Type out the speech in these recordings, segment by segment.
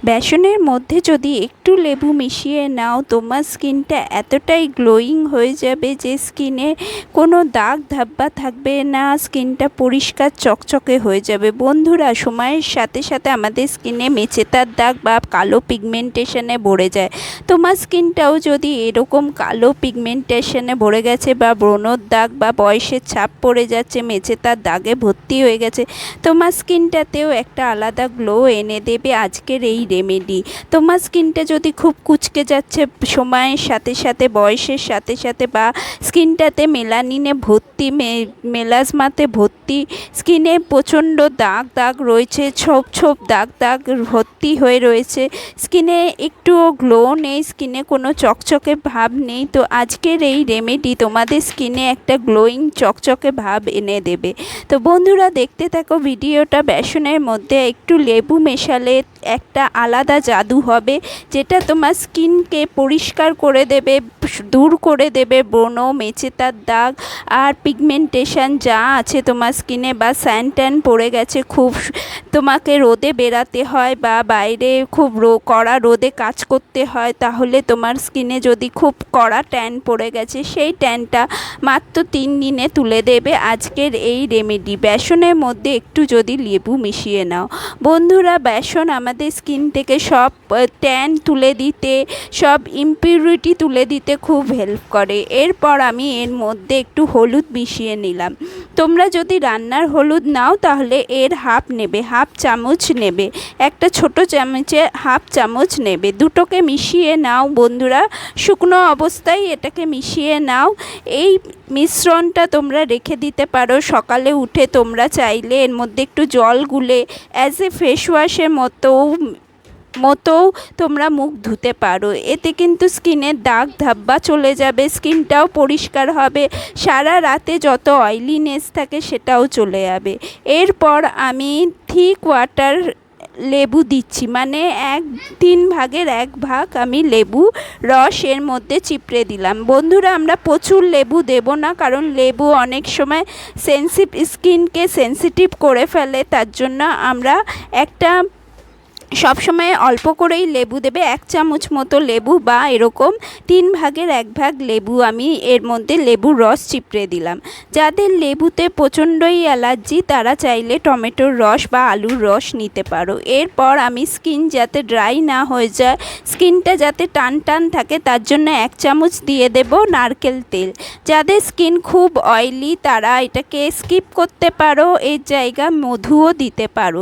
বেসনের মধ্যে যদি একটু লেবু মিশিয়ে নাও, তোমার স্কিনটা এতটাই গ্লোয়িং হয়ে যাবে যে স্কিনে কোনো দাগ ধাব্বা থাকবে না, স্কিনটা পরিষ্কার চকচকে হয়ে যাবে। বন্ধুরা, সময়ের সাথে সাথে আমাদের স্কিনে মেচেতার দাগ বা কালো পিগমেন্টেশনে ভরে যায়। তোমার স্কিনটাও যদি এরকম কালো পিগমেন্টেশনে ভরে গেছে বা ব্রণর দাগ বা বয়সের ছাপ পড়ে যাচ্ছে, মেচেতার দাগে ভর্তি হয়ে গেছে, তোমার স্কিনটাতেও একটা আলাদা গ্লো এনে দেবে আজকের এই রেমেডি। তোমার স্কিনটা যদি খুব কুঁচকে যাচ্ছে সময়ের সাথে সাথে, বয়সের সাথে সাথে, বা স্কিনটাতে মেলানিনে ভর্তি, মেলাজমাতে ভর্তি, স্কিনে প্রচণ্ড দাগ দাগ রয়েছে, ছোপ ছোপ দাগ দাগ ভর্তি হয়ে রয়েছে, স্কিনে একটুও গ্লো নেই, স্কিনে কোনো চকচকে ভাব নেই, তো আজকের এই রেমেডি তোমাদের স্কিনে একটা গ্লোয়িং চকচকে ভাব এনে দেবে। তো বন্ধুরা, দেখতে থাকো ভিডিওটা। বেসনের মধ্যে একটু লেবু মেশালে একটা আলাদা জাদু হবে, যেটা তোমার স্কিনকে পরিষ্কার করে দেবে, দূর করে দেবে ব্রণ, মেচেতার দাগ আর পিগমেন্টেশন যা আছে তোমার স্কিনে, বা স্যান ট্যান পড়ে গেছে, খুব তোমাকে রোদে বেরাতে হয় বা বাইরে খুব কড়া রোদে কাজ করতে হয়, তাহলে তোমার স্কিনে যদি খুব কড়া ট্যান পড়ে গেছে, সেই ট্যানটা মাত্র 3 দিনে তুলে দেবে আজকের এই রেমেডি। বেসনের মধ্যে একটু যদি লেবু মিশিয়ে নাও। বন্ধুরা, বেসন আমাদের স্কিন থেকে সব ট্যান তুলে দিতে, সব ইমপিউরিটি তুলে দিতে খুব হেল্প করে। এরপর আমি এর মধ্যে একটু হলুদ মিশিয়ে নিলাম। তোমরা যদি রান্নার হলুদ নাও তাহলে এর হাফ নেবে, হাফ চামচ নেবে, একটা ছোট চামচে হাফ চামচ নেবে, দুটোকে মিশিয়ে নাও। বন্ধুরা, শুকনো অবস্থায় এটাকে মিশিয়ে নাও। এই মিশ্রণটা তোমরা রেখে দিতে পারো। সকালে উঠে তোমরা চাইলে এর মধ্যে একটু জল গুলে অ্যাজ এ ফেস ওয়াশের মতো তোমরা মুখ ধুতে পারো। এতে কিন্তু স্কিনের দাগ ধাব্বা চলে যাবে, স্কিনটাও পরিষ্কার হবে, সারা রাতে যত অয়েলিনেস থাকে সেটাও চলে যাবে। এরপর আমি থিক ওয়াটার লেবু দিচ্ছি, মানে 3 ভাগের 1 ভাগ আমি লেবু রস এর মধ্যে চিপড়ে দিলাম। বন্ধুরা, আমরা প্রচুর লেবু দেব না, কারণ লেবু অনেক সময় স্কিনকে সেন্সিটিভ করে ফেলে, তার জন্য আমরা সবসময় অল্প করেই লেবু দেবে। 1 চামচ মতো লেবু বা এরকম 3 ভাগের 1 ভাগ লেবু আমি এর মধ্যে লেবুর রস চিপড়ে দিলাম। যাদের লেবুতে প্রচণ্ডই অ্যালার্জি, তারা চাইলে টমেটোর রস বা আলুর রস নিতে পারো। এরপর আমি স্কিন যাতে ড্রাই না হয়ে যায়, স্কিনটা যাতে টান টান থাকে, তার জন্য 1 চামচ দিয়ে দেব নারকেল তেল। যাদের স্কিন খুব অয়েলি তারা এটাকে স্কিপ করতে পারো, এর জায়গা মধুও দিতে পারো।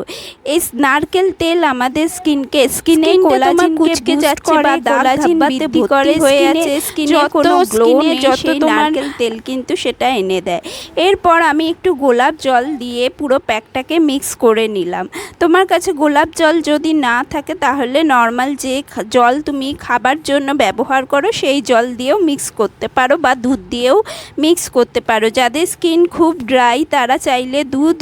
এই নারকেল তেল আমাদের স্কিনে কোলাজেন কুচকে যাচ্ছে বা কোলাজেন বৃদ্ধি করে হয়ে আছে, স্কিনে কোনো গ্লো নেই, সেই নারকেল তেল কিন্তু সেটা এনে দেয়। এরপর আমি একটু গোলাপ জল দিয়ে পুরো প্যাকটাকে মিক্স করে নিলাম। তোমার কাছে গোলাপ জল যদি না থাকে তাহলে নর্মাল যে জল তুমি খাবার জন্য ব্যবহার করো সেই জল দিয়েও মিক্স করতে পারো, বা দুধ দিয়েও মিক্স করতে পারো। যাদের স্কিন খুব ড্রাই তারা চাইলে দুধ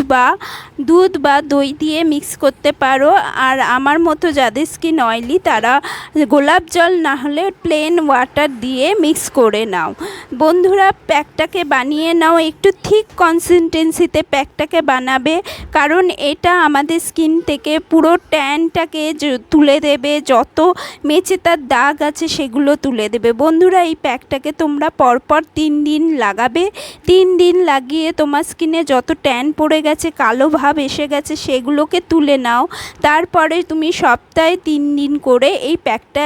বা দই দিয়ে মিক্স করতে পারো। আর আমার মতো যাদের স্কিন অয়েলি তারা গোলাপ জল না হলে প্লেন ওয়াটার দিয়ে মিক্স করে নাও। বন্ধুরা, প্যাকটাকে বানিয়ে নাও, একটু থিক কনসিস্টেন্সিতে প্যাকটাকে বানাবে, কারণ এটা আমাদের স্কিন থেকে পুরো ট্যানটাকে তুলে দেবে, যত মেচেতার দাগ আছে সেগুলো তুলে দেবে। বন্ধুরা, এই প্যাকটাকে তোমরা পরপর 3 দিন লাগাবে। 3 দিন লাগিয়ে তোমার স্কিনে যত ট্যান পড়ে গেছে, কালো ভাব এসে গেছে, সেগুলোকে তুলে নাও। তারপরে তুমি সপ্তাহে 3 দিন করে এই প্যাকটা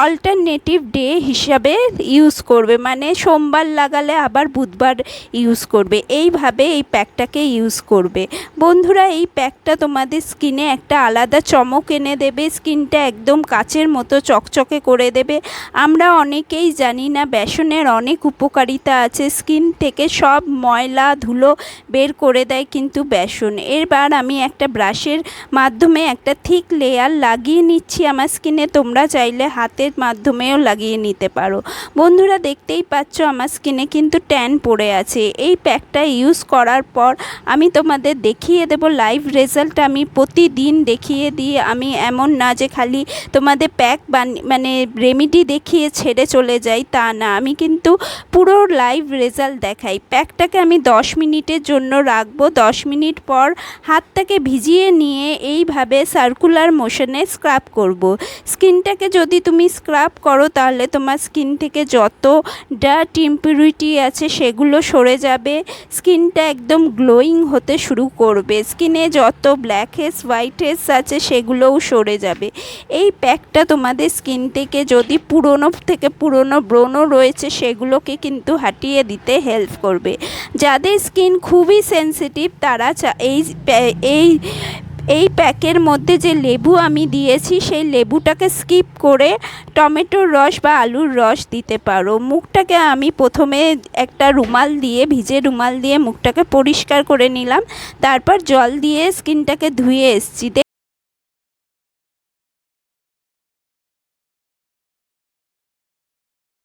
অল্টারনেটিভ ডে হিসাবে ইউজ করবে, মানে সোমবার লাগালে আবার বুধবার ইউজ করবে, এইভাবে এই প্যাকটাকে ইউজ করবে। বন্ধুরা, এই প্যাকটা তোমাদের স্কিনে একটা আলাদা চমক এনে দেবে, স্কিনটা একদম কাচের মতো চকচকে করে দেবে। আমরা অনেকেই জানি না বেসনের অনেক উপকারিতা আছে, স্কিন থেকে সব ময়লা ধুলো বের করে দেয় কিন্তু বেসন। এবার আমি একটা ব্রাশের মাধ্যমে একটা থিক লেয়ার লাগিয়ে নিচ্ছি আমার স্কিনে, তোমরা চাইলে হাতের মাধ্যমেও লাগিয়ে নিতে পারো। বন্ধুরা, দেখতেই পাচ্ছ আমার স্কিনে কিন্তু ট্যান পড়ে আছে। এই প্যাকটা ইউজ করার পর আমি তোমাদের দেখিয়ে দেব লাইভ রেজাল্ট। আমি প্রতিদিন দেখিয়ে দিই, আমি এমন না যে খালি তোমাদের প্যাক মানে রেমেডি দেখিয়ে ছেড়ে চলে যাই, তা না, আমি কিন্তু পুরো লাইভ রেজাল্ট দেখাই। প্যাকটাকে আমি 10 মিনিটের জন্য রাখবো। 10 মিনিট পর হাতটাকে ভিজিয়ে নিয়ে এইভাবে সার্কুলার মোশনে স্ক্রাব করব। স্কিনটাকে যদি তুমি স্ক্রাব করো তাহলে তোমার স্কিন থেকে যত ডার্ট ইম্পিউরিটি আছে সেগুলো সরে যাবে, স্কিনটা একদম গ্লোয়িং হতে শুরু করবে, স্কিনে যত ব্ল্যাক হেডস হোয়াইট হেডস আছে সেগুলোও সরে যাবে। এই প্যাকটা তোমাদের স্কিন থেকে যদি পুরনো থেকে পুরনো ব্রণ রয়েছে সেগুলোকে কিন্তু হাটিয়ে দিতে হেল্প করবে। যাদের স্কিন খুবই সেনসিটিভ তারা এই এই প্যাকের মধ্যে যে লেবু আমি দিয়েছি সেই লেবুটাকে স্কিপ করে টমেটোর রস বা আলুর রস দিতে পারো। মুখটাকে আমি প্রথমে একটা রুমাল দিয়ে ভিজে রুমাল দিয়ে মুখটাকে পরিষ্কার করে নিলাম, তারপর জল দিয়ে স্কিনটাকে ধুয়ে এসছি।